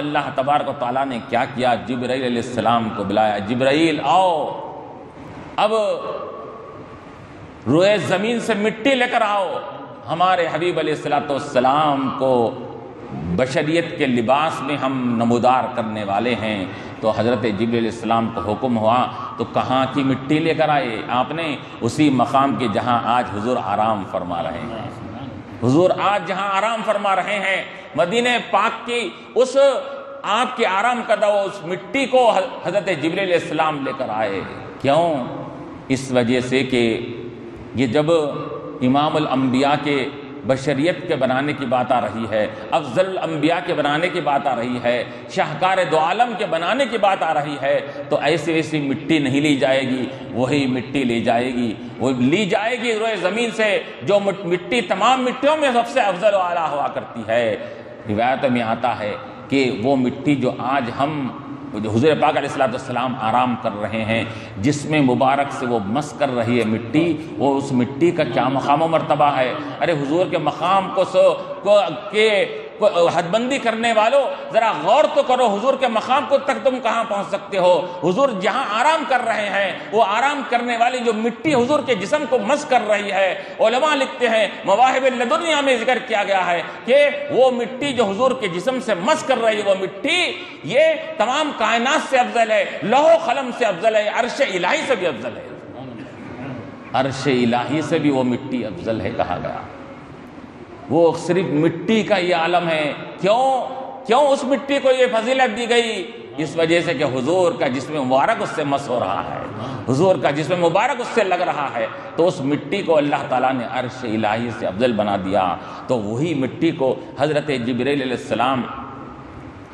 اللہ تبارک و تعالیٰ نے کیا کیا، جبرائیل علیہ السلام کو بلایا، جبرائیل آؤ، اب روئے زمین سے مٹی لے کر آؤ، ہمارے حبیب علیہ السلام کو بشریت کے لباس میں ہم نمودار کرنے والے ہیں۔ تو حضرت جبرائیل علیہ السلام کو حکم ہوا تو کہاں کی مٹی لے کر آئے آپ نے؟ اسی مقام کے جہاں آج حضور آرام فرما رہے ہیں، حضور آج جہاں آرام فرما رہے ہیں، مدینہ پاک کی اس آپ کے آرام کردہ اس مٹی کو حضرت جبرائیل علیہ السلام لے کر آئے۔ کیوں؟ اس وجہ سے کہ یہ جب امام الانبیاء کے بشریت کے بنانے کی بات آ رہی ہے، افضل الانبیاء کے بنانے کی بات آ رہی ہے، شاہکار دو عالم کے بنانے کی بات آ رہی ہے، تو ایسی ایسی مٹی نہیں لی جائے گی، وہی مٹی لی جائے گی، وہ لی جائے گی روئے زمین سے، جو مٹی تمام مٹیوں میں سب سے افضل و اعلیٰ ہوا کرتی ہے۔ روایت میں آتا ہے کہ وہ مٹی جو آج ہم حضور پاک علیہ السلام آرام کر رہے ہیں، جس میں مبارک سے وہ مس کر رہی ہے مٹی، وہ اس مٹی کا کیا مقام و مرتبہ ہے۔ ارے حضور کے مقام کو حد بندی کرنے والوں ذرا غور تو کرو، حضور کے مقام کو تک تم کہاں پہنچ سکتے ہو؟ حضور جہاں آرام کر رہے ہیں، وہ آرام کرنے والی جو مٹی حضور کے جسم کو مس کر رہی ہے، علماء لکھتے ہیں مواہب لدنیا میں ذکر کیا گیا ہے کہ وہ مٹی جو حضور کے جسم سے مس کر رہی ہے، وہ مٹی یہ تمام کائنات سے افضل ہے، لوح و قلم سے افضل ہے، عرش الہی سے بھی افضل ہے، عرش الہی سے بھی وہ مٹی افضل ہے کہا گیا۔ وہ صرف مٹی کا یہ عالم ہے۔ کیوں اس مٹی کو یہ فضیلت دی گئی؟ اس وجہ سے کہ حضور کا جسم مبارک اس سے مس ہو رہا ہے، حضور کا جسم مبارک اس سے لگ رہا ہے، تو اس مٹی کو اللہ تعالیٰ نے عرش الہی سے افضل بنا دیا۔ تو وہی مٹی کو حضرت جبرائیل علیہ السلام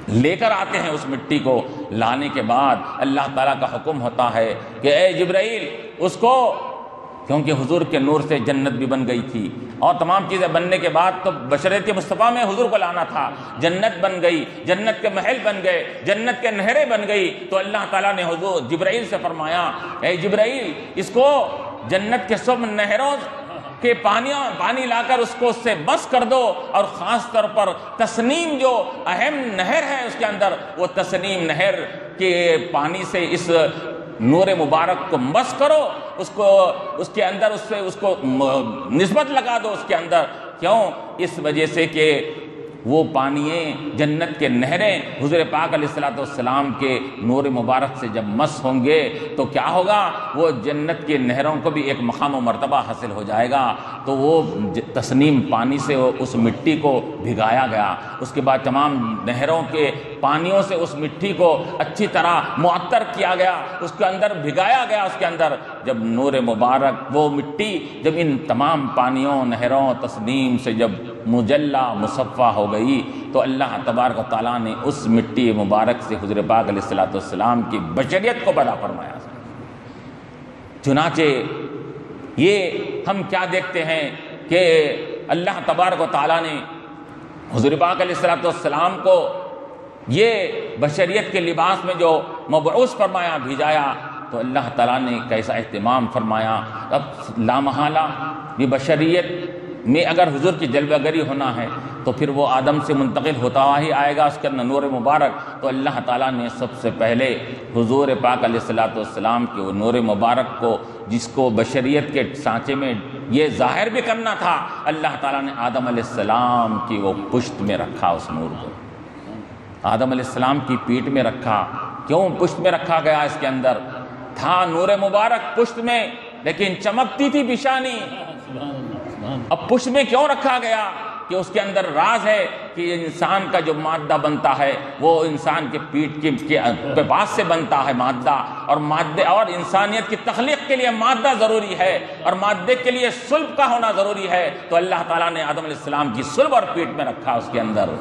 لے کر آتے ہیں۔ اس مٹی کو لانے کے بعد اللہ تعالیٰ کا حکم ہوتا ہے کہ اے جبرائیل اس کو، کیونکہ حضور کے نور سے جنت بھی بن گئی تھی، اور تمام چیزیں بننے کے بعد تو بشریت مصطفیٰ میں حضور کو لانا تھا، جنت بن گئی، جنت کے محل بن گئے، جنت کے نہریں بن گئی، تو اللہ تعالیٰ نے حضور جبرائیل سے فرمایا اے جبرائیل اس کو جنت کے سب نہروں کے پانی لا کر اس کو اس سے بس کر دو، اور خاص طور پر تسنیم جو اہم نہر ہے اس کے اندر، وہ تسنیم نہر کے پانی سے اس نور مبارک کو مس کرو، اس کو اس کے اندر اس کو نسبت لگا دو اس کے اندر۔ کیوں؟ اس وجہ سے کہ وہ پانی جنت کے نہریں حضور پاک علیہ السلام کے نور مبارک سے جب مس ہوں گے تو کیا ہوگا؟ وہ جنت کے نہروں کو بھی ایک مقام و مرتبہ حاصل ہو جائے گا۔ تو وہ تسنیم پانی سے اس مٹی کو بھگایا گیا، اس کے بعد تمام نہروں کے پانیوں سے اس مٹی کو اچھی طرح معطر کیا گیا، اس کے اندر بھگایا گیا، اس کے اندر جب نور مبارک وہ مٹی جب ان تمام پانیوں نہروں تسنیم سے جب مجلہ مصفہ ہو گئی تو اللہ تبارک و تعالیٰ نے اس مٹی مبارک سے حضور پاک علیہ السلام کی بشریت کو پیدا فرمایا۔ چنانچہ یہ ہم کیا دیکھتے ہیں کہ اللہ تبارک و تعالیٰ نے حضور پاک علیہ السلام کو یہ بشریت کے لباس میں جو مبعوث فرمایا، بھیجایا، تو اللہ تعالیٰ نے کیسا اہتمام فرمایا۔ اب لامحالہ یہ بشریت میں اگر حضور کی جلوہ گری ہونا ہے تو پھر وہ آدم سے منتقل ہوتا ہوا ہی آئے گا، اس کے اندر نور مبارک۔ تو اللہ تعالیٰ نے سب سے پہلے حضور پاک علیہ السلام کے وہ نور مبارک کو، جس کو بشریت کے سانچے میں یہ ظاہر بھی کرنا تھا، اللہ تعالیٰ نے آدم علیہ السلام کی وہ پشت میں رکھا، اس نور کو آدم علیہ السلام کی پیٹھ میں رکھا۔ کیوں پشت میں رکھا گیا؟ اس کے اندر تھا نور مبارک پشت میں، لیکن چمکتی تھی پیشانی۔ اب پشت میں کیوں رکھا گیا؟ کہ اس کے اندر راز ہے کہ انسان کا جو مادہ بنتا ہے وہ انسان کے پیٹھ کے پاس سے بنتا ہے مادہ، اور مادے اور انسانیت کی تخلیق کے لیے مادہ ضروری ہے، اور مادے کے لیے صلب کا ہونا ضروری ہے۔ تو اللہ تعالیٰ نے آدم علیہ السلام کی صلب اور پیٹھ میں رکھا۔ اس کے اندر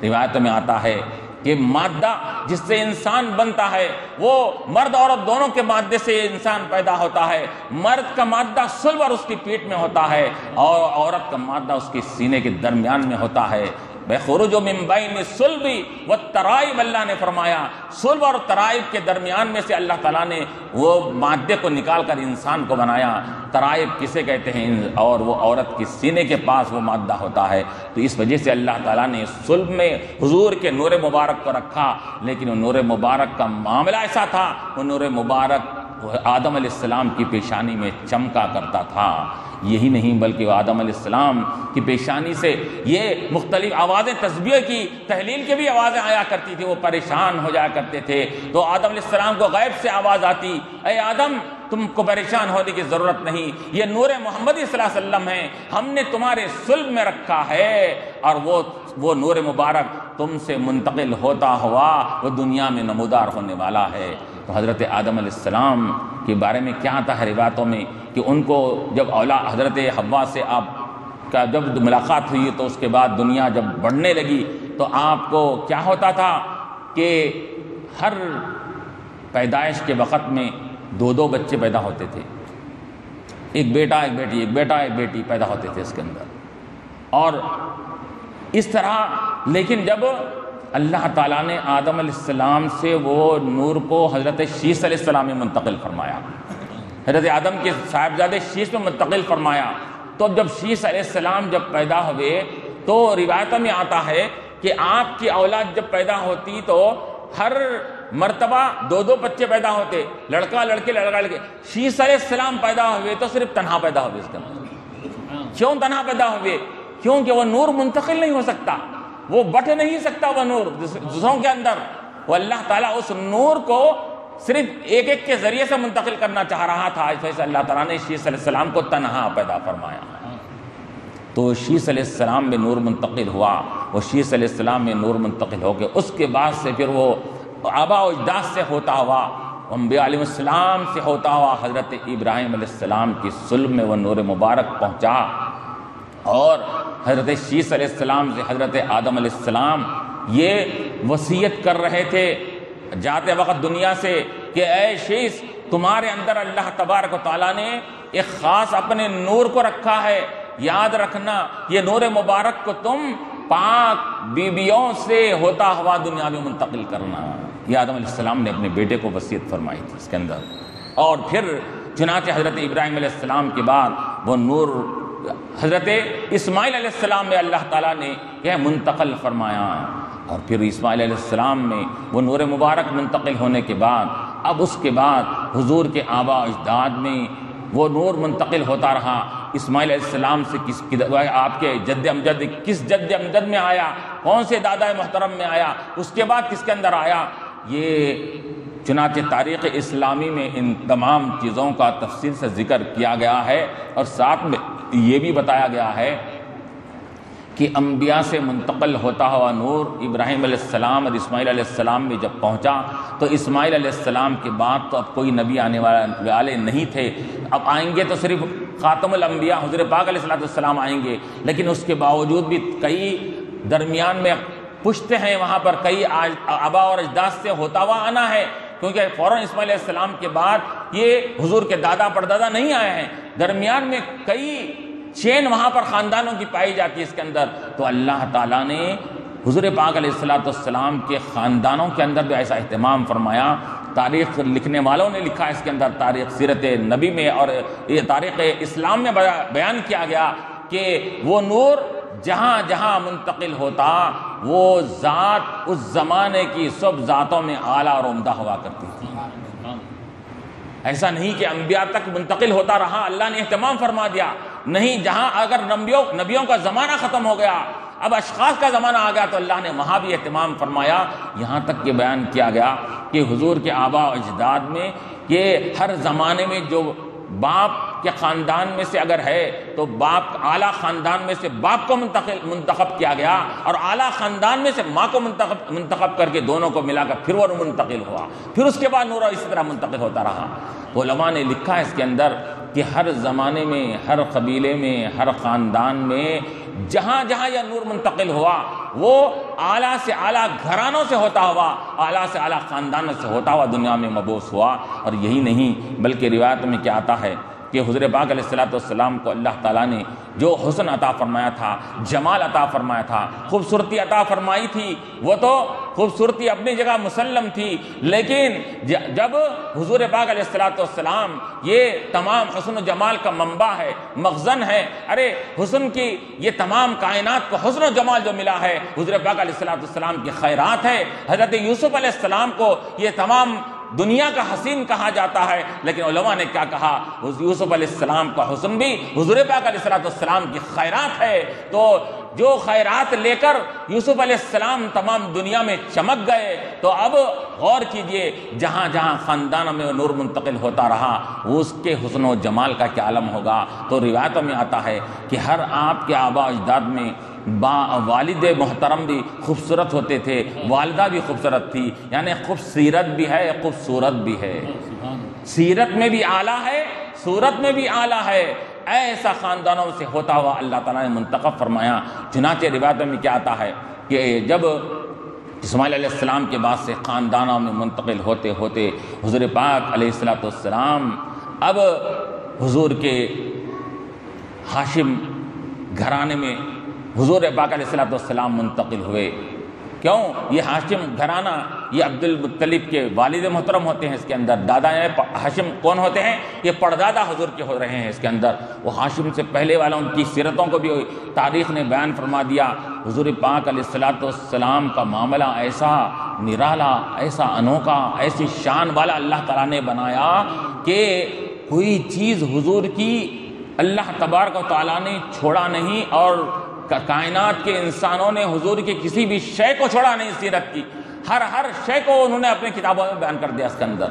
روایتوں میں آتا ہے کہ مادہ جس سے انسان بنتا ہے وہ مرد عورت دونوں کے مادے سے انسان پیدا ہوتا ہے۔ مرد کا مادہ صلب اور اس کی پیٹھ میں ہوتا ہے، اور عورت کا مادہ اس کے سینے کے درمیان میں ہوتا ہے۔ بخروج من بین الصلب والترائب، اللہ نے فرمایا صلب اور ترائب کے درمیان میں سے اللہ تعالیٰ نے وہ مادے کو نکال کر انسان کو بنایا۔ ترائب کسے کہتے ہیں؟ اور وہ عورت کی سینے کے پاس وہ مادہ ہوتا ہے، تو اس وجہ سے اللہ تعالیٰ نے صلب میں حضور کے نور مبارک کو رکھا، لیکن وہ نور مبارک کا معاملہ ایسا تھا، وہ نور مبارک آدم علیہ السلام کی پیشانی میں چمکا کرتا تھا۔ یہی نہیں بلکہ وہ آدم علیہ السلام کی پیشانی سے یہ مختلف آوازیں، تسبیح کی، تحلیل کی بھی آوازیں آیا کرتی تھی، وہ پریشان ہو جایا کرتے تھے تو آدم علیہ السلام کو غیب سے آواز آتی، اے آدم تم کو پریشان ہونے کی ضرورت نہیں، یہ نور محمدی صلی اللہ علیہ وسلم ہے، ہم نے تمہارے صلب میں رکھا ہے، اور وہ نور مبارک تم سے منتقل ہوتا ہوا وہ دنیا میں نمودار ہونے والا ہے۔ تو حضرت آدم علیہ السلام کے بارے میں کیا آتا ہے روایتوں میں کہ ان کو جب حضرت حوا سے آپ کا جب ملاقات ہوئی تو اس کے بعد دنیا جب بڑھنے لگی تو آپ کو کیا ہوتا تھا کہ ہر پیدائش کے وقت میں 2 بچے پیدا ہوتے تھے، ایک بیٹا ایک بیٹی، ایک بیٹا ایک بیٹی پیدا ہوتے تھے اس کے اندر، اور اس طرح۔ لیکن جب اللہ تعالیٰ نے آدم علیہ السلام سے وہ نور کو حضرت شیس علیہ السلام میں منتقل فرمایا، حضرت آدم کے صاحبزادے شیس میں منتقل فرمایا، تو جب شیس علیہ السلام جب پیدا ہوئے تو روایتوں میں آتا ہے کہ آپ کی اولاد جب پیدا ہوتی تو ہر مرتبہ 2 بچے پیدا ہوتے، لڑکا لڑکے لڑکا لڑکے۔ شیس علیہ السلام پیدا ہوئے تو صرف تنہا پیدا ہوئے۔ اس کے اندر کیوں تنہا پیدا ہوئے؟ کیونکہ وہ نور منتقل نہیں ہو سکتا، وہ بٹ نہیں سکتا، وہ نور دوسروں کے اندر، وہ اللہ تعالیٰ اس نور کو صرف ایک ایک کے ذریعے سے منتقل کرنا چاہ رہا تھا، اس وجہ سے اللہ تعالیٰ نے شیس علیہ السلام کو تنہا پیدا فرمایا۔ تو شیس علیہ السلام میں نور منتقل ہوا، وہ شیس علیہ السلام میں نور منتقل ہو کے اس کے بعد سے پھر وہ آبا و اجداد سے ہوتا ہوا، انبیاء علیہ السلام سے ہوتا ہوا حضرت ابراہیم علیہ السلام کی صلب میں وہ نور مبارک پہنچا، اور حضرت شیس علیہ السلام سے حضرت آدم علیہ السلام یہ وصیت کر رہے تھے جاتے وقت دنیا سے کہ اے شیس تمہارے اندر اللہ تبارک و تعالیٰ نے ایک خاص اپنے نور کو رکھا ہے، یاد رکھنا یہ نور مبارک کو تم پاک بیویوں سے ہوتا ہوا دنیا میں منتقل کرنا۔ یہ آدم علیہ السلام نے اپنے بیٹے کو وصیت فرمائی تھی اس کے اندر، اور پھر چنانچہ حضرت ابراہیم علیہ السلام کے بعد وہ نور حضرت اسماعیل علیہ السلام میں اللہ تعالیٰ نے یہ منتقل فرمایا، اور پھر اسماعیل علیہ السلام میں وہ نور مبارک منتقل ہونے کے بعد اب اس کے بعد حضور کے آبا و اجداد میں وہ نور منتقل ہوتا رہا۔ اسماعیل علیہ السلام سے آپ کے جد امجد کس جد امجد میں آیا، کون سے دادا محترم میں آیا، اس کے بعد کس کے اندر آیا، یہ چنانچہ تاریخ اسلامی میں ان تمام چیزوں کا تفصیل سے ذکر کیا گیا ہے، اور ساتھ میں یہ بھی بتایا گیا ہے کہ انبیاء سے منتقل ہوتا ہوا نور ابراہیم علیہ السلام اور اسماعیل علیہ السلام میں جب پہنچا تو اسماعیل علیہ السلام کے بعد تو اب کوئی نبی آنے والے نہیں تھے، اب آئیں گے تو صرف خاتم الانبیاء حضور پاک علیہ السلام آئیں گے، لیکن اس کے باوجود بھی کئی درمیان میں پشتے ہیں، وہاں پر کئی آبا اور اجداد سے ہوتا ہوا آنا ہے، کیونکہ فوراً اسماعیل علیہ السلام کے بعد یہ حضور کے دادا پردادا نہیں آئے ہیں، درمیان میں کئی چین وہاں پر خاندانوں کی پائی جاتی ہے اس کے اندر، تو اللہ تعالیٰ نے حضور پاک علیہ السلام کے خاندانوں کے اندر بھی ایسا اہتمام فرمایا۔ تاریخ لکھنے والوں نے لکھا اس کے اندر، تاریخ سیرت نبی میں اور یہ تاریخ اسلام میں بیان کیا گیا کہ وہ نور جہاں جہاں منتقل ہوتا وہ ذات اس زمانے کی سب ذاتوں میں اعلیٰ اور عمدہ ہوا کرتی تھی۔ ایسا نہیں کہ انبیاء تک منتقل ہوتا رہا، اللہ نے اہتمام فرما دیا، نہیں، جہاں اگر نبیوں کا زمانہ ختم ہو گیا، اب اشخاص کا زمانہ آ گیا تو اللہ نے وہاں بھی اہتمام فرمایا، یہاں تک کہ بیان کیا گیا کہ حضور کے آبا و اجداد میں کہ ہر زمانے میں جو باپ کے خاندان میں سے اگر ہے تو باپ اعلیٰ خاندان میں سے باپ کو منتخب کیا گیا، اور اعلیٰ خاندان میں سے ماں کو منتخب کر کے دونوں کو ملا کر پھر وہ منتقل ہوا، پھر اس کے بعد نور اسی طرح منتقل ہوتا رہا۔ علماء نے لکھا ہے اس کے اندر کہ ہر زمانے میں، ہر قبیلے میں، ہر خاندان میں جہاں جہاں یہ نور منتقل ہوا وہ اعلیٰ سے اعلیٰ گھرانوں سے ہوتا ہوا، اعلیٰ سے اعلیٰ خاندانوں سے ہوتا ہوا دنیا میں مبعوث ہوا۔ اور یہی نہیں بلکہ روایت میں کیا آتا ہے کہ حضور پاک علیہ السلام کو اللہ تعالیٰ نے جو حسن عطا فرمایا تھا، جمال عطا فرمایا تھا، خوبصورتی عطا فرمائی تھی، وہ تو خوبصورتی اپنی جگہ مسلم تھی، لیکن جب حضور پاک علیہ السلام یہ تمام حسن و جمال کا منبع ہے، مخزن ہے، ارے حسن کی یہ تمام کائنات کو حسن و جمال جو ملا ہے حضور پاک علیہ السلام کی خیرات ہے۔ حضرت یوسف علیہ السلام کو یہ تمام دنیا کا حسین کہا جاتا ہے، لیکن علماء نے کیا کہا، یوسف علیہ السلام کا حسن بھی حضور پاک علیہ السلام کی خیرات ہے۔ تو جو خیرات لے کر یوسف علیہ السلام تمام دنیا میں چمک گئے، تو اب غور کیجئے جہاں جہاں خاندانوں میں نور منتقل ہوتا رہا اس کے حسن و جمال کا کیا عالم ہوگا۔ تو روایتوں میں آتا ہے کہ ہر آپ کے آبا اجداد میں والد محترم بھی خوبصورت ہوتے تھے، والدہ بھی خوبصورت تھی، یعنی خوبصورت بھی ہے، خوبصورت بھی ہے، سیرت میں بھی اعلیٰ ہے، صورت میں بھی اعلیٰ ہے۔ ایسا خاندانوں سے ہوتا ہوا اللہ تعالیٰ نے منتخب فرمایا۔ چنانچہ روایتوں میں کیا آتا ہے کہ جب اسماعیل علیہ السلام کے بعد سے خاندانوں میں منتقل ہوتے ہوتے حضور پاک علیہ السلام اب حضور کے ہاشم گھرانے میں حضور پاک علیہ السلام منتقل ہوئے۔ کیوں؟ یہ ہاشم گھرانہ یہ عبد المطلب کے والد محترم ہوتے ہیں، اس کے اندر دادا ہاشم کون ہوتے ہیں؟ یہ پردادا حضور کے ہو رہے ہیں اس کے اندر۔ وہ ہاشم سے پہلے والوں کی سیرتوں کو بھی تاریخ نے بیان فرما دیا۔ حضور پاک علیہ السلام کا معاملہ ایسا نرالا، ایسا انوکھا، ایسی شان والا اللہ تعالیٰ نے بنایا کہ کوئی چیز حضور کی اللہ تبارک و تعالیٰ نے چھوڑا نہیں، اور کائنات کے انسانوں نے حضور کی کسی بھی شے کو چھوڑا نہیں سیرت کی، ہر شے کو انہوں نے اپنی کتابوں میں بیان کر دیا۔ اس کے اندر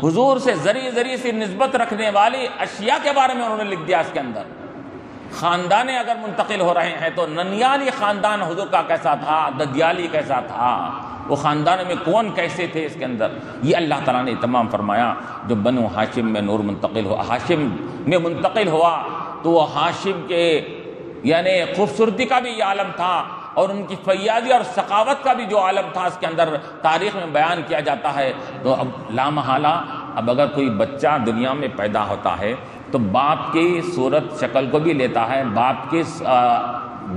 حضور سے ذری سے نسبت رکھنے والی اشیاء کے بارے میں انہوں نے لکھ دیا۔ اس کے اندر خاندان اگر منتقل ہو رہے ہیں تو ننیالی خاندان حضور کا کیسا تھا، ددیالی کیسا تھا، وہ خاندان میں کون کیسے تھے، اس کے اندر یہ اللہ تعالیٰ نے تمام فرمایا۔ جو بنو ہاشم میں نور منتقل ہوا، ہاشم میں منتقل ہوا، تو وہ ہاشم کے یعنی خوبصورتی کا بھی یہ عالم تھا، اور ان کی فیاضی اور سخاوت کا بھی جو عالم تھا اس کے اندر تاریخ میں بیان کیا جاتا ہے۔ تو اب لامحالہ اب اگر کوئی بچہ دنیا میں پیدا ہوتا ہے تو باپ کی صورت شکل کو بھی لیتا ہے، باپ کے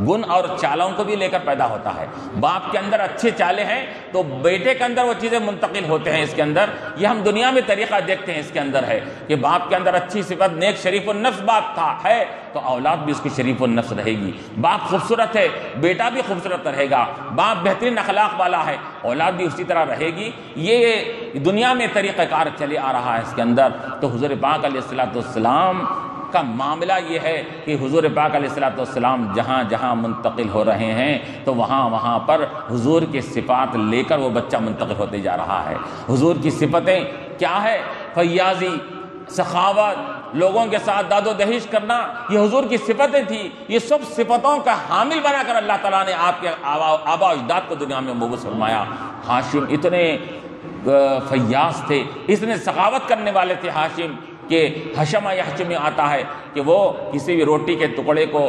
گن اور چالوں کو بھی لے کر پیدا ہوتا ہے۔ باپ کے اندر اچھے چالے ہیں تو بیٹے کے اندر وہ چیزیں منتقل ہوتے ہیں۔ اس کے اندر یہ ہم دنیا میں طریقہ دیکھتے ہیں، اس کے اندر ہے کہ باپ کے اندر اچھی صفت، نیک شریف النفس باپ تھا ہے تو اولاد بھی اس کی شریف النفس رہے گی۔ باپ خوبصورت ہے، بیٹا بھی خوبصورت رہے گا۔ باپ بہترین اخلاق والا ہے، اولاد بھی اسی طرح رہے گی۔ یہ دنیا میں طریقہ کار چلے آ رہا ہے اس کے اندر۔ تو حضور پاک علیہ السلام کا معاملہ یہ ہے کہ حضور پاک علیہ السلام جہاں جہاں منتقل ہو رہے ہیں تو وہاں پر حضور کی صفات لے کر وہ بچہ منتقل ہوتے جا رہا ہے۔ حضور کی صفتیں کیا ہے؟ فیاضی، سخاوت، لوگوں کے ساتھ داد و دہیش کرنا، یہ حضور کی صفتیں تھیں۔ یہ سب صفتوں کا حامل بنا کر اللہ تعالیٰ نے آپ کے آبا اجداد کو دنیا میں مبعوث فرمایا۔ ہاشم اتنے فیاض تھے، اتنے سخاوت کرنے والے تھے ہاشم کہ حشمہ یحشم میں آتا ہے کہ وہ کسی بھی روٹی کے ٹکڑے کو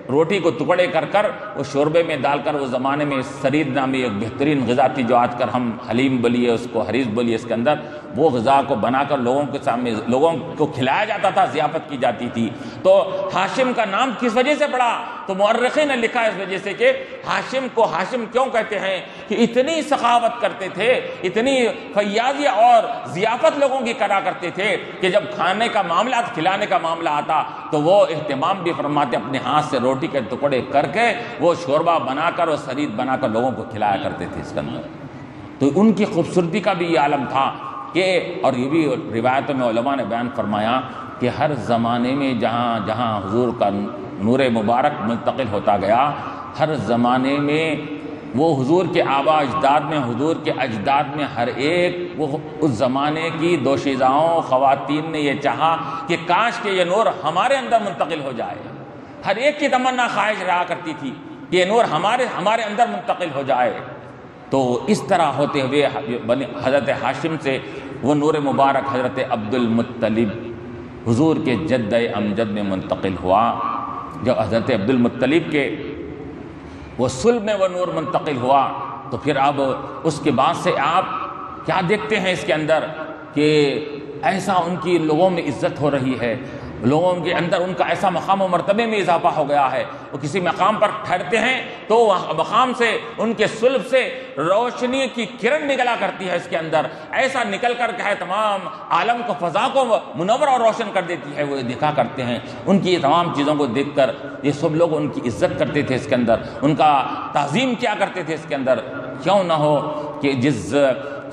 روٹی کو ٹکڑے کر کر وہ شوربے میں ڈال کر، وہ زمانے میں سرید نامی ایک بہترین غذا تھی جو آج کل ہم حلیم بولیے، اس کو حریص بولیے، اس کے اندر وہ غذا کو بنا کر لوگوں کے سامنے لوگوں کو کھلایا جاتا تھا، ضیافت کی جاتی تھی۔ تو ہاشم کا نام کس وجہ سے پڑا؟ تو مورخین نے لکھا اس وجہ سے کہ ہاشم کو ہاشم کیوں کہتے ہیں کہ اتنی سخاوت کرتے تھے، اتنی فیاضی اور ضیافت لوگوں کی کرا کرتے تھے کہ جب کھانے کا معاملہ، کھلانے کا معاملہ آتا تو وہ اہتمام بھی فرماتے، اپنے ہاتھ سے روٹی کے ٹکڑے کر کے وہ شوربہ بنا کر اور سرید بنا کر لوگوں کو کھلایا کرتے تھے اس کے اندر۔ تو ان کی خوبصورتی کا بھی یہ عالم تھا کہ، اور یہ بھی روایتوں میں علماء نے بیان فرمایا کہ ہر زمانے میں جہاں جہاں حضور کا نور مبارک منتقل ہوتا گیا، ہر زمانے میں وہ حضور کے آبا اجداد میں، حضور کے اجداد میں ہر ایک وہ اس زمانے کی دوشیزاؤں خواتین نے یہ چاہا کہ کاش کہ یہ نور ہمارے اندر منتقل ہو جائے۔ ہر ایک کی تمنا خواہش رہا کرتی تھی کہ یہ نور ہمارے اندر منتقل ہو جائے۔ تو اس طرح ہوتے ہوئے حضرت ہاشم سے وہ نور مبارک حضرت عبد المطلب حضور کے جد امجد میں منتقل ہوا۔ جب حضرت عبد المطلب کے وہ صلب میں وہ نور منتقل ہوا تو پھر اب اس کے بعد سے آپ کیا دیکھتے ہیں اس کے اندر کہ ایسا ان کی لوگوں میں عزت ہو رہی ہے، لوگوں کے اندر ان کا ایسا مقام و مرتبے میں اضافہ ہو گیا ہے، وہ کسی مقام پر ٹھہرتے ہیں تو مقام سے ان کے صلب سے روشنی کی کرن نکلا کرتی ہے، اس کے اندر ایسا نکل کر کے تمام عالم کو، فضا کو منور اور روشن کر دیتی ہے، وہ دیکھا کرتے ہیں۔ ان کی یہ تمام چیزوں کو دیکھ کر یہ سب لوگ ان کی عزت کرتے تھے، اس کے اندر ان کا تعظیم کیا کرتے تھے۔ اس کے اندر کیوں نہ ہو کہ جس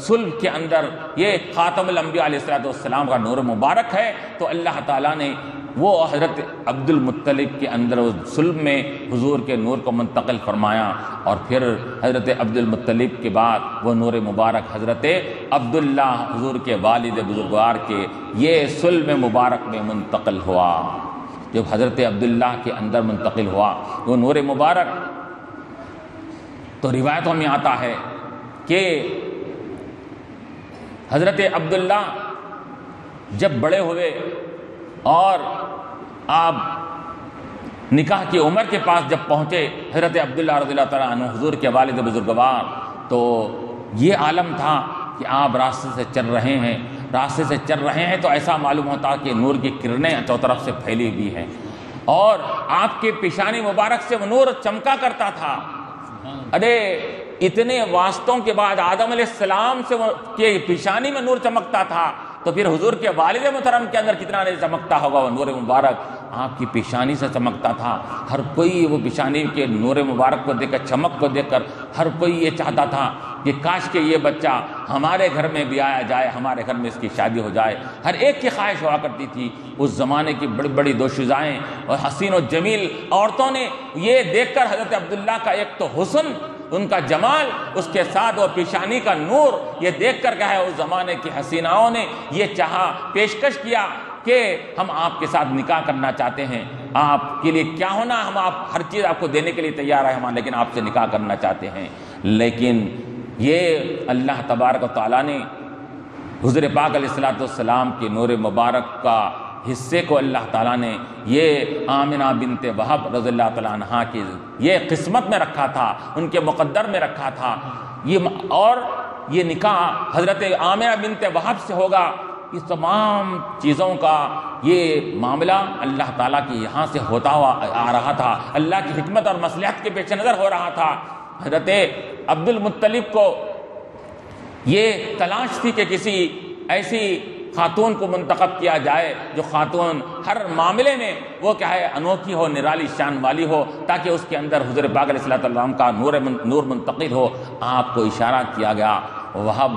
صلب کے اندر یہ خاتم الانبیاء علیہ السلام کا نور مبارک ہے، تو اللہ تعالیٰ نے وہ حضرت عبد المطلب کے اندر اس صلب میں حضور کے نور کو منتقل فرمایا، اور پھر حضرت عبد المطلب کے بعد وہ نور مبارک حضرت عبداللہ حضور کے والد بزرگوار کے یہ صلب مبارک میں منتقل ہوا۔ جب حضرت عبداللہ کے اندر منتقل ہوا وہ نور مبارک، تو روایتوں میں آتا ہے کہ حضرت عبداللہ جب بڑے ہوئے اور آپ نکاح کی عمر کے پاس جب پہنچے، حضرت عبداللہ رضی اللہ تعالیٰ عنہ حضور کے والد بزرگوار، تو یہ عالم تھا کہ آپ راستے سے چل رہے ہیں تو ایسا معلوم ہوتا کہ نور کی کرنیں چاروں طرف سے پھیلی ہوئی ہیں، اور آپ کے پیشانی مبارک سے وہ نور چمکا کرتا تھا۔ ارے اتنے واسطوں کے بعد آدم علیہ السلام سے کے پیشانی میں نور چمکتا تھا، تو پھر حضور کے والد محترم کے اندر کتنا نہیں چمکتا ہوگا وہ نور مبارک۔ آپ کی پیشانی سے چمکتا تھا، ہر کوئی وہ پیشانی کے نور مبارک کو دیکھ کر، چمک کو دیکھ کر ہر کوئی یہ چاہتا تھا کہ کاش کہ یہ بچہ ہمارے گھر میں بھی آیا جائے، ہمارے گھر میں اس کی شادی ہو جائے۔ ہر ایک کی خواہش ہوا کرتی تھی۔ اس زمانے کی بڑی بڑی دوشیزائیں اور حسین و جمیل عورتوں نے یہ دیکھ کر حضرت عبداللہ کا ایک تو حسن، ان کا جمال، اس کے ساتھ وہ پیشانی کا نور، یہ دیکھ کر کہا ہے اس زمانے کی حسیناؤں نے یہ چاہا، پیشکش کیا کہ ہم آپ کے ساتھ نکاح کرنا چاہتے ہیں، آپ کے لیے کیا ہونا، ہم آپ ہر چیز آپ کو دینے کے لیے تیار ہیں ہم، لیکن آپ سے نکاح کرنا چاہتے ہیں۔ لیکن یہ اللہ تبارک و تعالیٰ نے حضور پاک علیہ السلام کے نور مبارک کا حصے کو اللہ تعالیٰ نے یہ آمنہ بنت وہب رضی اللہ تعالیٰ عنہا کی یہ قسمت میں رکھا تھا، ان کے مقدر میں رکھا تھا، اور یہ نکاح حضرت آمنہ بنت وہب سے ہوگا۔ اس تمام چیزوں کا یہ معاملہ اللہ تعالیٰ کی یہاں سے ہوتا ہوا آ رہا تھا، اللہ کی حکمت اور مصلحت کے پیش نظر ہو رہا تھا۔ حضرت عبد المطلب کو یہ تلاش تھی کہ کسی ایسی خاتون کو منتخب کیا جائے جو خاتون ہر معاملے میں وہ کیا ہے انوکھی ہو، نرالی شان والی ہو، تاکہ اس کے اندر حضور پاک علیہ السلام کا نور منتقل ہو۔ آپ کو اشارہ کیا گیا وہب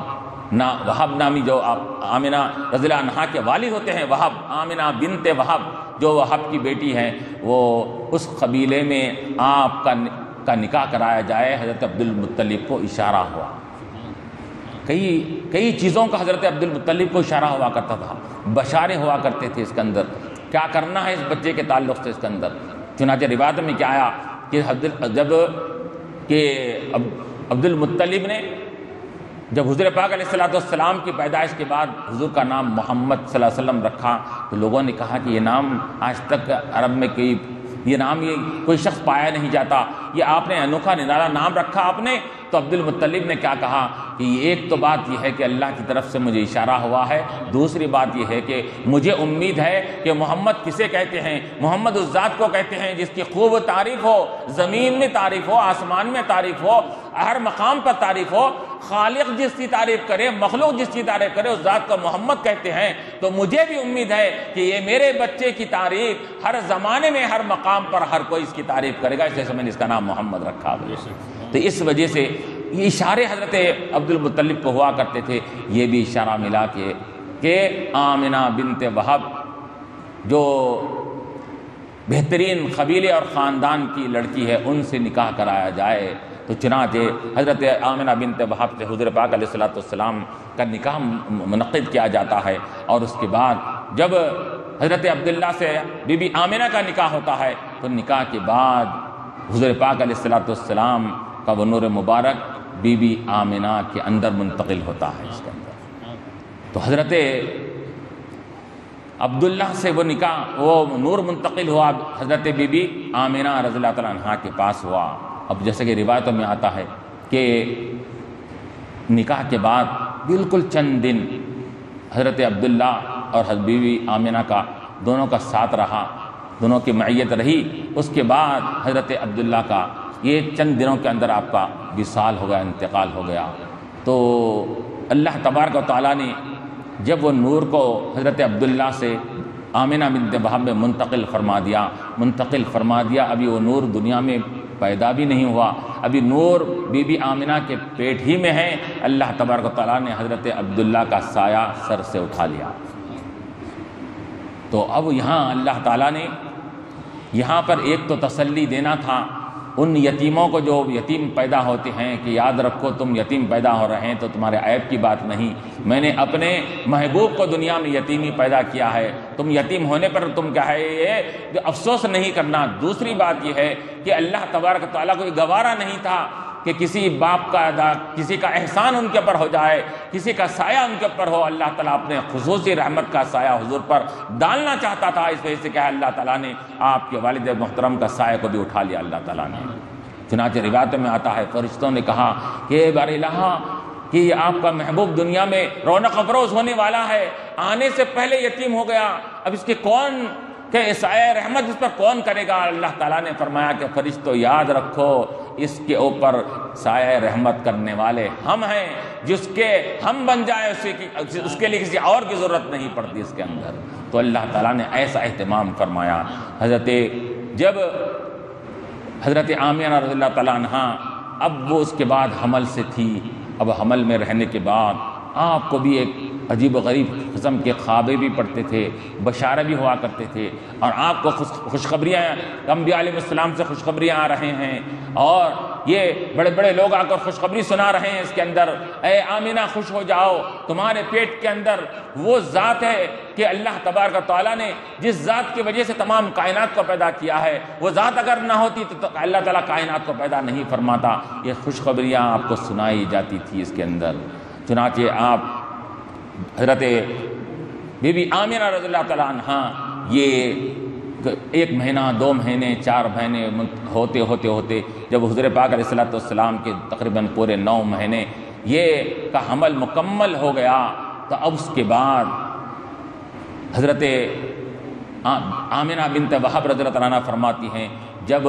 نامی جو آپ آمنہ رضی اللہ عنہا کے والد ہوتے ہیں، وہب، آمنہ بنت وہب جو وہب کی بیٹی ہیں، وہ اس قبیلے میں آپ کا نکاح کرایا جائے۔ حضرت عبد المطلب کو اشارہ ہوا، کئی چیزوں کا حضرت عبد المطلب کو اشارہ ہوا کرتا تھا، بشارے ہوا کرتے تھے اس کے اندر، کیا کرنا ہے اس بچے کے تعلق سے اس کے اندر۔ چنانچہ روایت میں کیا آیا کہ جب کہ عبد المطلب نے جب حضور پاک علیہ السلام کی پیدائش کے بعد حضور کا نام محمد صلی اللہ علیہ وسلم رکھا، تو لوگوں نے کہا کہ یہ نام آج تک عرب میں کوئی شخص پایا نہیں جاتا، یہ آپ نے انوکھا نرالا نام رکھا آپ نے۔ تو عبد المطلب نے کیا کہا کہ ایک تو بات یہ ہے کہ اللہ کی طرف سے مجھے اشارہ ہوا ہے، دوسری بات یہ ہے کہ مجھے امید ہے کہ محمد کسے کہتے ہیں، محمد اس ذات کو کہتے ہیں جس کی خوب تعریف ہو، زمین میں تعریف ہو، آسمان میں تعریف ہو، ہر مقام پر تعریف ہو، خالق جس کی تعریف کرے، مخلوق جس کی تعریف کرے، اس ذات کو محمد کہتے ہیں۔ تو مجھے بھی امید ہے کہ یہ میرے بچے کی تعریف ہر زمانے میں ہر مقام پر ہر کوئی اس کی تعریف کرے گا، اس لیے میں نے اس کا نام محمد رکھا۔ تو اس وجہ سے یہ اشارے حضرت عبد المطلب کو ہوا کرتے تھے۔ یہ بھی اشارہ ملا کہ آمنہ بنت وہب جو بہترین قبیلے اور خاندان کی لڑکی ہے، ان سے نکاح کرایا جائے۔ تو چنانچہ حضرت آمنہ بنت وہب سے حضور پاک علیہ السلام کا نکاح منعقد کیا جاتا ہے، اور اس کے بعد جب حضرت عبداللہ سے بی بی آمنہ کا نکاح ہوتا ہے، تو نکاح کے بعد حضور پاک علیہ السلام کا وہ نور مبارک بی بی آمنہ کے اندر منتقل ہوتا ہے اس کے اندر۔ تو حضرت عبداللہ سے وہ نکاح، وہ نور منتقل ہوا، حضرت بی بی آمنہ رضی اللہ تعالیٰ عنہا کے پاس ہوا۔ اب جیسے کہ روایتوں میں آتا ہے کہ نکاح کے بعد بالکل چند دن حضرت عبداللہ اور حضرت بیوی آمنہ کا دونوں کا ساتھ رہا، دونوں کی معیت رہی۔ اس کے بعد حضرت عبداللہ کا یہ چند دنوں کے اندر آپ کا وصال ہو گیا، انتقال ہو گیا۔ تو اللہ تبارک و تعالیٰ نے جب وہ نور کو حضرت عبداللہ سے آمنہ بنت وہب میں منتقل فرما دیا، ابھی وہ نور دنیا میں پیدا بھی نہیں ہوا، ابھی نور بی بی آمنہ کے پیٹ ہی میں ہے، اللہ تبارک و تعالیٰ نے حضرت عبداللہ کا سایہ سر سے اٹھا لیا۔ تو اب یہاں اللہ تعالیٰ نے یہاں پر ایک تو تسلی دینا تھا ان یتیموں کو جو یتیم پیدا ہوتے ہیں کہ یاد رکھو تم یتیم پیدا ہو رہے ہیں تو تمہارے عیب کی بات نہیں، میں نے اپنے محبوب کو دنیا میں یتیمی پیدا کیا ہے، تم یتیم ہونے پر تم کیا ہے یہ افسوس نہیں کرنا۔ دوسری بات یہ ہے کہ اللہ تبارک و تعالیٰ کو یہ گوارا نہیں تھا کہ کسی باپ کا ادا، کسی کا احسان ان کے اوپر ہو جائے، کسی کا سایہ ان کے اوپر ہو۔ اللہ تعالیٰ اپنے خصوصی رحمت کا سایہ حضور پر ڈالنا چاہتا تھا، اس وجہ سے کیا اللہ تعالیٰ نے آپ کے والد محترم کا سایہ کو بھی اٹھا لیا اللہ تعالیٰ نے۔ چنانچہ روایت میں آتا ہے فرشتوں نے کہا کہ بار الہ کہ یہ آپ کا محبوب دنیا میں رونق افروز ہونے والا ہے، آنے سے پہلے یتیم ہو گیا، اب اس کے کون کہ سایہ رحمت اس پر کون کرے گا؟ اللہ تعالیٰ نے فرمایا کہ فرشتوں یاد رکھو اس کے اوپر سایہ رحمت کرنے والے ہم ہیں، جس کے ہم بن جائے اس کے لیے کسی اور کی ضرورت نہیں پڑتی اس کے اندر۔ تو اللہ تعالیٰ نے ایسا اہتمام فرمایا۔ جب حضرت آمنہ رضی اللہ تعالیٰ عنہ اب وہ اس کے بعد حمل سے تھی، اب حمل میں رہنے کے بعد آپ کو بھی ایک عجیب و غریب قسم کے خوابیں بھی پڑھتے تھے، بشارے بھی ہوا کرتے تھے، اور آپ کو خوشخبریاں انبیاء علیہ السلام سے خوشخبریاں آ رہے ہیں، اور یہ بڑے بڑے لوگ آ کر خوشخبری سنا رہے ہیں اس کے اندر، اے آمنہ خوش ہو جاؤ، تمہارے پیٹ کے اندر وہ ذات ہے کہ اللہ تبارک و تعالیٰ نے جس ذات کی وجہ سے تمام کائنات کو پیدا کیا ہے، وہ ذات اگر نہ ہوتی تو اللہ تعالیٰ کائنات کو پیدا نہیں فرماتا۔ یہ خوشخبریاں آپ کو سنائی جاتی تھی اس کے اندر۔ چنانچہ آپ حضرت بی بی آمنہ رضی اللہ تعالیٰ عنہ یہ 1 مہینہ 2 مہینے 4 مہینے ہوتے ہوتے ہوتے جب حضور پاک علیہ الصلوۃ والسلام کے تقریباً پورے 9 مہینے یہ کا حمل مکمل ہو گیا، تو اب اس کے بعد حضرت آمنہ بنت وہب رضی اللہ عنہ فرماتی ہیں، جب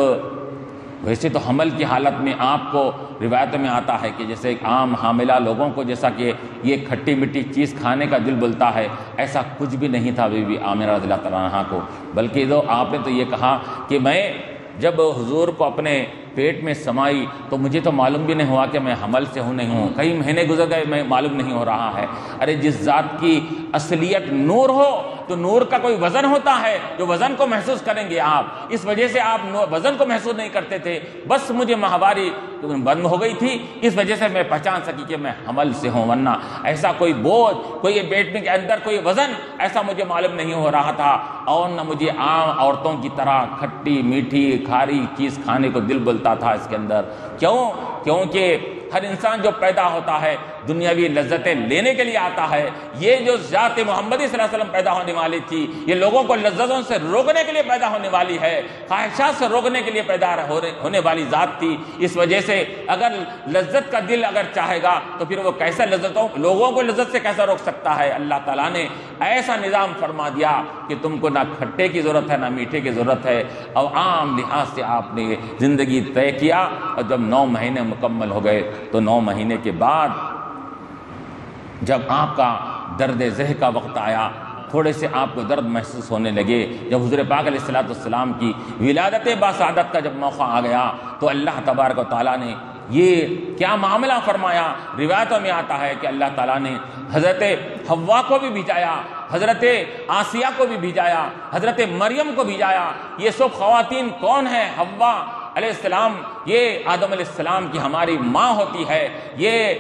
ویسے تو حمل کی حالت میں آپ کو روایت میں آتا ہے کہ جیسے ایک عام حاملہ لوگوں کو جیسا کہ یہ کھٹی مٹی چیز کھانے کا دل بولتا ہے، ایسا کچھ بھی نہیں تھا بی بی آمنہ رضی اللہ تعالیٰ عنہ کو، بلکہ آپ نے تو یہ کہا کہ میں جب حضور کو اپنے پیٹ میں سمائی تو مجھے تو معلوم بھی نہیں ہوا کہ میں حمل سے ہوں نہیں ہوں، کئی مہینے گزر گئے میں معلوم نہیں ہو رہا ہے۔ ارے جس ذات کی اصلیت نور ہو تو نور کا کوئی وزن ہوتا ہے جو وزن کو محسوس کریں گے آپ، اس وجہ سے آپ وزن کو محسوس نہیں کرتے تھے، بس مجھے ماہواری بند ہو گئی تھی، اس وجہ سے میں پہچان سکی کہ میں حمل سے ہوں، ورنہ ایسا کوئی بوجھ، کوئی پیٹ میں کے اندر کوئی وزن ایسا مجھے معلوم نہیں ہو رہا تھا، اور نہ مجھے عام عورتوں کی طرح کھٹی میٹھی کھاری چیز کھانے کو دل بولتا تھا اس کے اندر۔ کیونکہ ہر انسان جو پیدا ہوتا ہے دنیاوی لذتیں لینے کے لیے آتا ہے، یہ جو ذات محمدی صلی اللہ علیہ وسلم پیدا ہونے والی تھی یہ لوگوں کو لذتوں سے روکنے کے لیے پیدا ہونے والی ہے، خواہشات سے روکنے کے لیے پیدا ہونے والی ذات تھی، اس وجہ سے اگر لذت کا دل اگر چاہے گا تو پھر وہ کیسے لوگوں کو لذت سے کیسا روک سکتا ہے؟ اللہ تعالیٰ نے ایسا نظام فرما دیا کہ تم کو نہ کھٹے کی ضرورت ہے نہ میٹھے کی ضرورت ہے، اور عام لحاظ سے آپ نے زندگی طے کیا، اور جب 9 مہینے مکمل ہو گئے تو 9 مہینے کے بعد جب آپ کا درد ذہ کا وقت آیا، تھوڑے سے آپ کو درد محسوس ہونے لگے، جب حضور پاک علیہ الصلوۃ والسلام کی ولادت باسعادت کا جب موقع آ گیا تو اللہ تبارک و تعالیٰ نے یہ کیا معاملہ فرمایا۔ روایتوں میں آتا ہے کہ اللہ تعالیٰ نے حضرت حوا کو بھی بھیجایا، حضرت آسیہ کو بھی بھیجایا، حضرت مریم کو بھیجایا۔ یہ سب خواتین کون ہیں؟ حوا علیہ السلام یہ آدم علیہ السلام کی ہماری ماں ہوتی ہے، یہ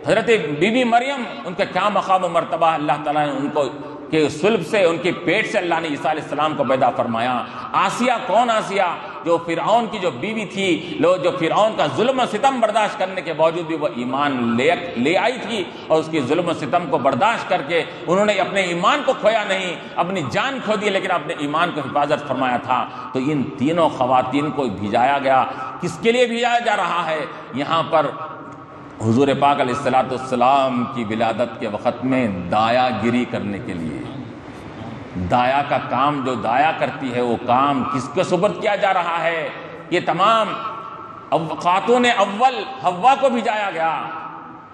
حضرت بی بی مریم ان کا کیا مقام و مرتبہ، اللہ تعالیٰ نے ان کو کہ صلب سے ان کے پیٹ سے اللہ نے عیسیٰ علیہ السلام کو پیدا فرمایا۔ آسیہ کون؟ آسیہ جو فرعون کی جو بیوی تھی، جو فرعون کا ظلم و ستم برداشت کرنے کے باوجود بھی وہ ایمان لے آئی تھی، اور اس کی ظلم و ستم کو برداشت کر کے انہوں نے اپنے ایمان کو کھویا نہیں، اپنی جان کھو دی لیکن اپنے ایمان کو حفاظت فرمایا تھا۔ تو ان تینوں خواتین کو بھیجایا گیا، کس کے لیے بھیجایا جا رہا ہے؟ یہاں پر حضور پاک علیہ الصلوۃ والسلام کی ولادت کے وقت میں دایا گیری کرنے کے لیے، دایا کا کام جو دایا کرتی ہے وہ کام کس کے سپرد کیا جا رہا ہے؟ یہ تمام خاتون اول حوا کو بھیجایا گیا،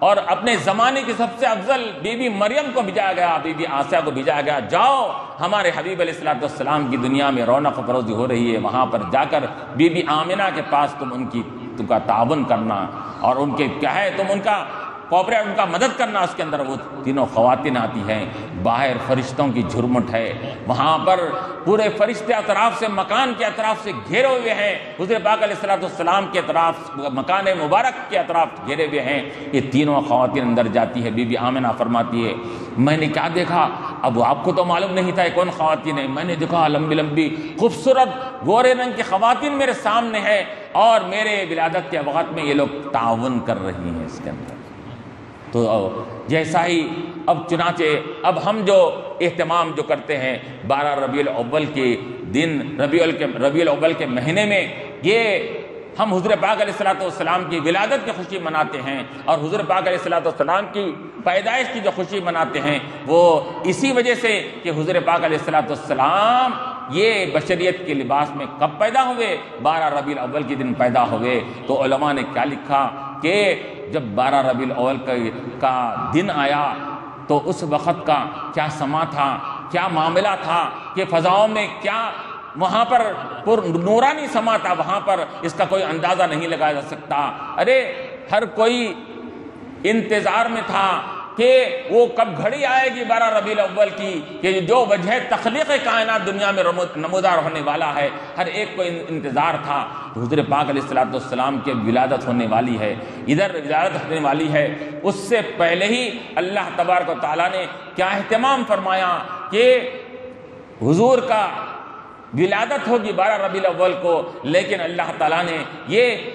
اور اپنے زمانے کی سب سے افضل بی بی مریم کو بھیجایا گیا، بی بی آسیہ کو بھیجایا گیا، جاؤ ہمارے حبیب علیہ الصلوۃ والسلام کی دنیا میں رونق فروزی ہو رہی ہے، وہاں پر جا کر بی بی آمنہ کے پاس تم کا تعاون کرنا، اور ان کے کیا ہے تم ان کا کوپریٹ، ان کا مدد کرنا۔ اس کے اندر وہ تینوں خواتین آتی ہیں، باہر فرشتوں کی جھرمٹ ہے، وہاں پر پورے فرشتے اطراف سے، مکان کے اطراف سے گھیرے ہوئے ہیں، حضور پاک علیہ الصلوۃ والسلام کے اطراف، مکان مبارک کے اطراف گھیرے ہوئے ہیں۔ یہ تینوں خواتین اندر جاتی ہے، بی بی آمنہ فرماتی ہے میں نے کیا دیکھا؟ اب آپ کو تو معلوم نہیں تھا کون خواتین ہیں، میں نے دیکھا لمبی لمبی خوبصورت گورے رنگ کی خواتین میرے سامنے ہیں، اور میرے ولادت کے وقت میں یہ لوگ تعاون کر رہی ہیں اس کے اندر۔ تو جیسا ہی اب چنانچہ اب ہم جو اہتمام جو کرتے ہیں 12 ربیع الاول کے دن، ربیع الاول کے مہینے میں، یہ ہم حضور پاک علیہ الصلوۃ والسلام کی ولادت کی خوشی مناتے ہیں، اور حضور پاک علیہ الصلوۃ والسلام کی پیدائش کی جو خوشی مناتے ہیں وہ اسی وجہ سے کہ حضور پاک علیہ الصلوۃ والسلام یہ بشریت کے لباس میں کب پیدا ہوئے؟ 12 ربیع الاول کے دن پیدا ہوئے۔ تو علماء نے کیا لکھا کہ جب 12 ربیع الاول کا دن آیا تو اس وقت کا کیا سما تھا، کیا معاملہ تھا، کہ فضاؤں میں کیا وہاں پر پر نورانی سما تھا، وہاں پر اس کا کوئی اندازہ نہیں لگایا جا سکتا۔ ارے ہر کوئی انتظار میں تھا کہ وہ کب گھڑی آئے گی 12 ربیع الاول کی، کہ جو وجہ تخلیق کائنات دنیا میں نمودار ہونے والا ہے، ہر ایک کو انتظار تھا۔ حضور پاک علیہ الصلوۃ والسلام کی ولادت ہونے والی ہے، ادھر ولادت ہونے والی ہے، اس سے پہلے ہی اللہ تبارک و تعالیٰ نے کیا اہتمام فرمایا کہ حضور کا ولادت ہوگی 12 ربیع الاول کو، لیکن اللہ تعالیٰ نے یہ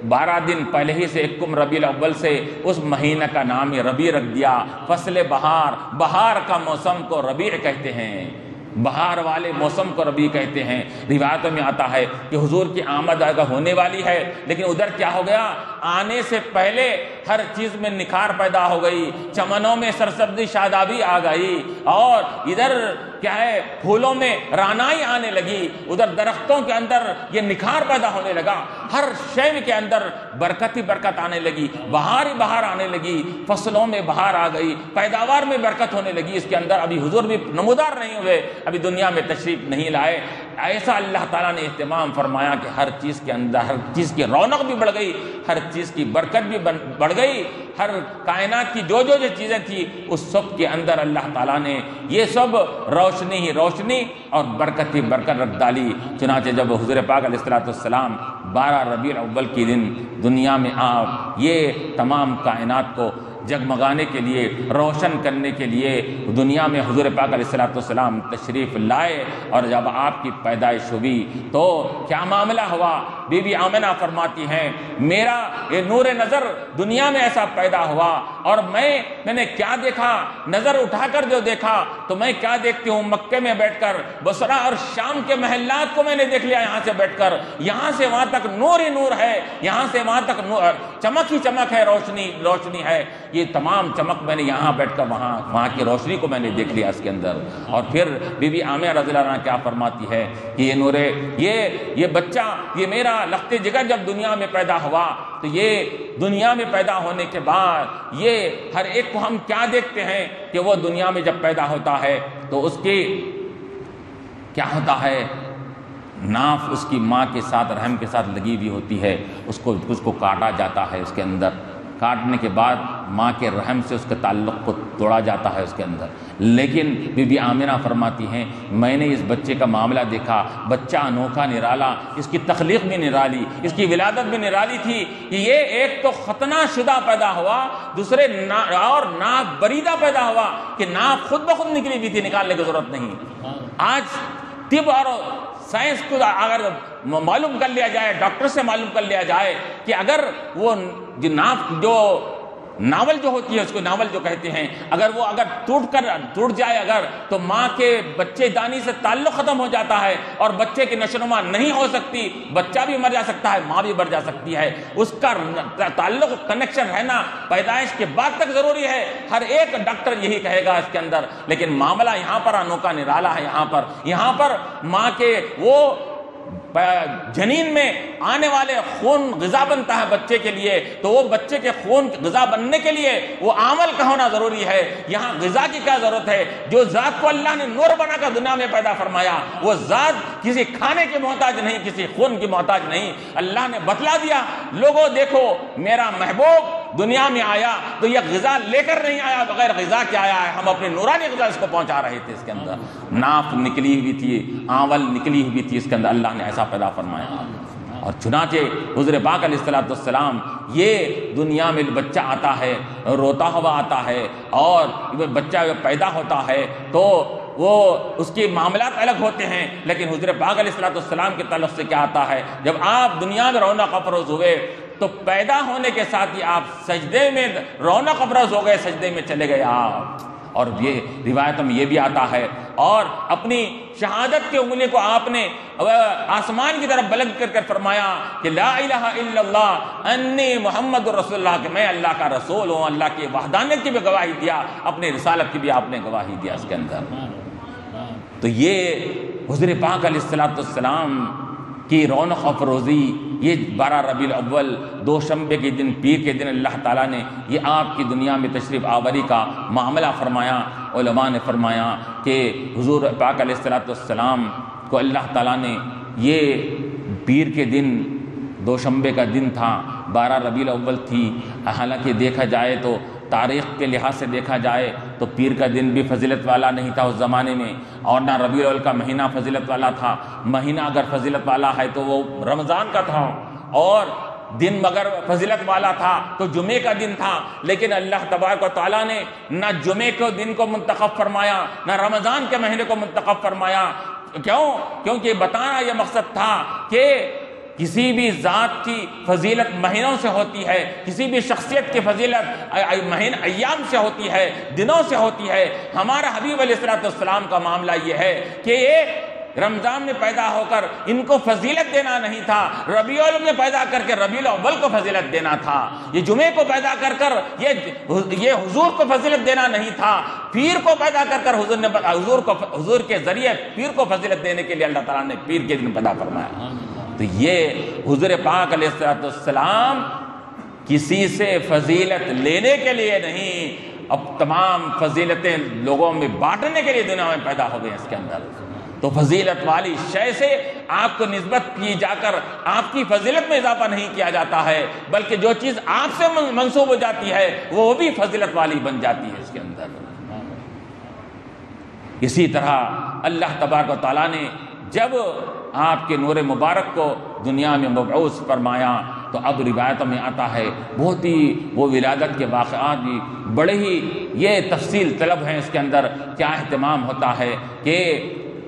12 دن پہلے ہی سے 1 ربیع الاول سے اس مہینہ کا نام ہی ربیع رکھ دیا۔ فصل بہار کا موسم کو ربیع کہتے ہیں، بہار والے موسم کو ربیع کہتے ہیں۔ روایتوں میں آتا ہے کہ حضور کی آمد ہونے والی ہے، لیکن ادھر کیا ہو گیا؟ آنے سے پہلے ہر چیز میں نکھار پیدا ہو گئی، چمنوں میں سرسبزی شادابی آ گئی، اور ادھر کیا ہے پھولوں میں رانائی آنے لگی، ادھر درختوں کے اندر یہ نکھار پیدا ہونے لگا، ہر شے کے اندر برکت ہی برکت آنے لگی، بہار ہی بہار آنے لگی، فصلوں میں بہار آ گئی، پیداوار میں برکت ہونے لگی۔ اس کے اندر ابھی حضور بھی نمودار نہیں ہوئے، ابھی دنیا میں تشریف نہیں لائے۔ ایسا اللہ تعالیٰ نے اہتمام فرمایا کہ ہر چیز کے اندر، ہر چیز کی رونق بھی بڑھ گئی، ہر چیز کی برکت بھی بڑھ گئی، ہر کائنات کی جو چیزیں تھیں اس سب کے اندر اللہ تعالیٰ نے یہ سب روشنی ہی روشنی اور برکت ہی برکت رکھ ڈالی۔ چنانچہ جب حضور پاک علیہ الصلوۃ والسلام 12 ربیع الاول کے دن دنیا میں یہ تمام کائنات کو جگمگانے کے لیے، روشن کرنے کے لیے دنیا میں حضور پاک علیہ الصلوۃ والسلام تشریف لائے، اور جب آپ کی پیدائش ہوئی تو کیا معاملہ ہوا؟ بی بی آمنہ فرماتی ہیں میرا یہ نور نظر دنیا میں ایسا پیدا ہوا، اور میں نے کیا دیکھا؟ نظر اٹھا کر جو دیکھا تو میں کیا دیکھتی ہوں؟ مکے میں بیٹھ کر بصرہ اور شام کے محلات کو میں نے دیکھ لیا یہاں سے بیٹھ کر، یہاں سے وہاں تک نور ہی نور ہے، یہاں سے وہاں تک چمک ہی چمک ہے، روشنی ہے، یہ تمام چمک میں نے یہاں بیٹھ کر وہاں کی روشنی کو میں نے دیکھ لیا اس کے اندر۔ اور پھر بی بی آمنہ رضی اللہ عنہا کیا فرماتی ہے کہ یہ نور، یہ بچہ، یہ میرا لخت جگر جب دنیا میں پیدا ہوا تو یہ دنیا میں پیدا ہونے کے بعد یہ ہر ایک کو ہم کیا دیکھتے ہیں کہ وہ دنیا میں جب پیدا ہوتا ہے تو اس کی کیا ہوتا ہے؟ ناف اس کی ماں کے ساتھ، رحم کے ساتھ لگی ہوئی ہوتی ہے، اس کو کاٹا جاتا ہے، اس کے اندر کاٹنے کے بعد ماں کے رحم سے اس کے تعلق کو توڑا جاتا ہے اس کے اندر۔ لیکن بی بی آمنہ فرماتی ہیں میں نے اس بچے کا معاملہ دیکھا، بچہ انوکھا نرالا، اس کی تخلیق بھی نرالی، اس کی ولادت بھی نرالی تھی کہ یہ ایک تو ختنہ شدہ پیدا ہوا، دوسرے اور ناف بریدہ پیدا ہوا کہ ناف خود بخود نکلی بھی تھی، نکالنے کی ضرورت نہیں۔ آج طب اور سائنس کو اگر معلوم کر لیا جائے، ڈاکٹر سے معلوم کر لیا جائے کہ اگر وہ ناول جو ہوتی ہے اس کو ناول جو کہتے ہیں، اگر وہ ٹوٹ جائے اگر، تو ماں کے بچے دانی سے تعلق ختم ہو جاتا ہے اور بچے کی نشو و نما نہیں ہو سکتی، بچہ بھی مر جا سکتا ہے، ماں بھی مر جا سکتی ہے، اس کا تعلق کنیکشن رہنا پیدائش کے بعد تک ضروری ہے، ہر ایک ڈاکٹر یہی کہے گا اس کے اندر۔ لیکن معاملہ یہاں پر انوکھا نرالا ہے، یہاں پر ماں کے وہ جنین میں آنے والے خون غذا بنتا ہے بچے کے لیے، تو وہ بچے کے خون غذا بننے کے لیے وہ عامل کا ہونا ضروری ہے۔ یہاں غذا کی کیا ضرورت ہے؟ جو ذات کو اللہ نے نور بنا کر دنیا میں پیدا فرمایا، وہ ذات کسی کھانے کی محتاج نہیں، کسی خون کی محتاج نہیں۔ اللہ نے بتلا دیا، لوگوں دیکھو میرا محبوب دنیا میں آیا تو یہ غذا لے کر نہیں آیا، بغیر غذا کے آیا ہے، ہم اپنی نورانی غذا اس کو پہنچا رہے تھے۔ اس کے اندر ناف نکلی ہوئی تھی، آنول نکلی ہوئی تھی، اس کے اندر اللہ نے ایسا پیدا فرمایا۔ اور چنانچہ حضور پاک علیہ السلام یہ دنیا میں بچہ آتا ہے، روتا ہوا آتا ہے، اور بچہ پیدا ہوتا ہے تو وہ اس کے معاملات الگ ہوتے ہیں، لیکن حضور پاک علیہ السلام کے تعلق سے کیا آتا ہے؟ جب آپ دنیا میں رونق افروز ہوئے تو پیدا ہونے کے ساتھ ہی آپ سجدے میں رونق افروز ہو گئے، سجدے میں چلے گئے آپ۔ اور یہ روایتوں میں یہ بھی آتا ہے، اور اپنی شہادت کی انگلی کو آپ نے آسمان کی طرف بلند کر کر فرمایا کہ لا الہ الا اللہ انی محمد رسول اللہ، کہ میں اللہ کا رسول ہوں، اللہ کی وحدانیت کی بھی گواہی دیا، اپنی رسالت کی بھی آپ نے گواہی دیا اس کے اندر۔ تو یہ حضور پاک علیہ السلام کی رونق افروزی، یہ 12 ربیع الاول دوشنبے کے دن، پیر کے دن اللہ تعالیٰ نے یہ آپ کی دنیا میں تشریف آوری کا معاملہ فرمایا۔ علماء نے فرمایا کہ حضور پاک علیہ السلام کو اللہ تعالیٰ نے یہ پیر کے دن، دوشنبے کا دن تھا، 12 ربیع الاول تھی، حالانکہ دیکھا جائے تو تاریخ کے لحاظ سے دیکھا جائے تو پیر کا دن بھی فضیلت والا نہیں تھا اس زمانے میں، اور نہ ربیع الاول کا مہینہ فضیلت والا تھا۔ مہینہ اگر فضیلت والا ہے تو وہ رمضان کا تھا، اور دن اگر فضیلت والا تھا تو جمعے کا دن تھا، لیکن اللہ تبارک و تعالیٰ نے نہ جمعے کے دن کو منتخب فرمایا، نہ رمضان کے مہینے کو منتخب فرمایا۔ کیونکہ بتانا یہ مقصد تھا کہ کسی بھی ذات کی فضیلت مہینوں سے ہوتی ہے، کسی بھی شخصیت کی فضیلت ایام سے ہوتی ہے، دنوں سے ہوتی ہے۔ ہمارا حبیب علیہ السلام کا معاملہ یہ ہے کہ یہ رمضان میں پیدا ہو کر ان کو فضیلت دینا نہیں تھا، ربیع الاول میں پیدا کر کے ربیع الاول کو فضیلت دینا تھا، یہ جمعے کو پیدا کر کر یہ حضور کو فضیلت دینا نہیں تھا، پیر کو پیدا کر کر حضور کے ذریعے پیر کو فضیلت دینے کے لیے اللہ تعالیٰ نے پیر کے دن پیدا فرمایا۔ تو یہ حضور پاک علیہ السلام کسی سے فضیلت لینے کے لیے نہیں، اب تمام فضیلتیں لوگوں میں بانٹنے کے لیے دنیا میں پیدا ہو گئے اس کے اندر۔ تو فضیلت والی شے سے آپ کو نسبت کی جا کر آپ کی فضیلت میں اضافہ نہیں کیا جاتا ہے، بلکہ جو چیز آپ سے منسوب ہو جاتی ہے وہ بھی فضیلت والی بن جاتی ہے اس کے اندر۔ اسی طرح اللہ تبارک و تعالیٰ نے جب آپ کے نور مبارک کو دنیا میں مبعوث فرمایا تو اب روایتوں میں آتا ہے، بہت ہی وہ ولادت کے واقعات بھی بڑے ہی یہ تفصیل طلب ہیں، اس کے اندر کیا اہتمام ہوتا ہے کہ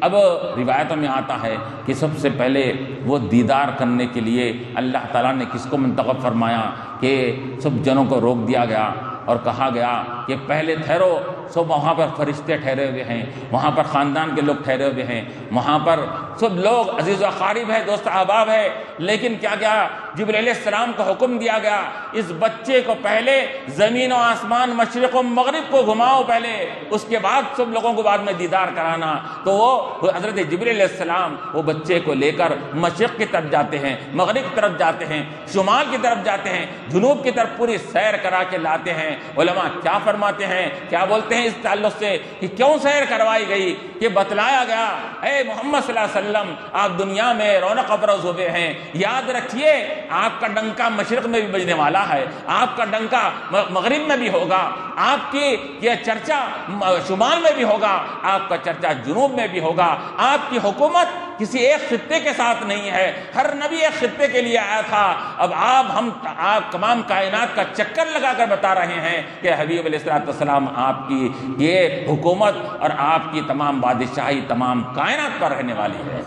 اب روایتوں میں آتا ہے کہ سب سے پہلے وہ دیدار کرنے کے لیے اللہ تعالیٰ نے کس کو منتخب فرمایا کہ سب جنوں کو روک دیا گیا اور کہا گیا کہ پہلے ٹھہرو، سب وہاں پر فرشتے ٹھہرے ہوئے ہیں، وہاں پر خاندان کے لوگ ٹھہرے ہوئے ہیں، وہاں پر سب لوگ عزیز و اقارب ہے، دوست احباب ہے، لیکن کیا گیا، جبرائیل علیہ السلام کو حکم دیا گیا اس بچے کو پہلے زمین و آسمان مشرق و مغرب کو گھماؤ پہلے، اس کے بعد سب لوگوں کو بعد میں دیدار کرانا۔ تو وہ حضرت جبرائیل علیہ السلام وہ بچے کو لے کر مشرق کی طرف جاتے ہیں، مغرب کی طرف جاتے ہیں، شمال کی طرف جاتے ہیں، جنوب کی طرف پوری سیر کرا کے لاتے ہیں۔ علماء کیا فرماتے ہیں، کیا بولتے ہیں اس تعلق سے کہ کیوں سیر کروائی گئی، کہ بتلایا گیا اے محمد صلی اللہ علیہ وسلم آپ دنیا میں رونق افروز ہوئے ہیں، یاد رکھیے آپ کا ڈنکا مشرق میں بھی بجنے والا ہے، آپ کا ڈنکا مغرب میں بھی ہوگا، آپ کی یہ چرچا شمال میں بھی ہوگا، آپ کا چرچا جنوب میں بھی ہوگا، آپ کی حکومت کسی ایک خطے کے ساتھ نہیں ہے، ہر نبی ایک خطے کے لیے آیا تھا۔ اب آپ تمام کائنات کا چکر لگا کر بتا رہے ہیں کہ حبیب علیہ السلام آپ کی یہ حکومت اور آپ کی تمام بادشاہی تمام کائنات پر رہنے والی ہے۔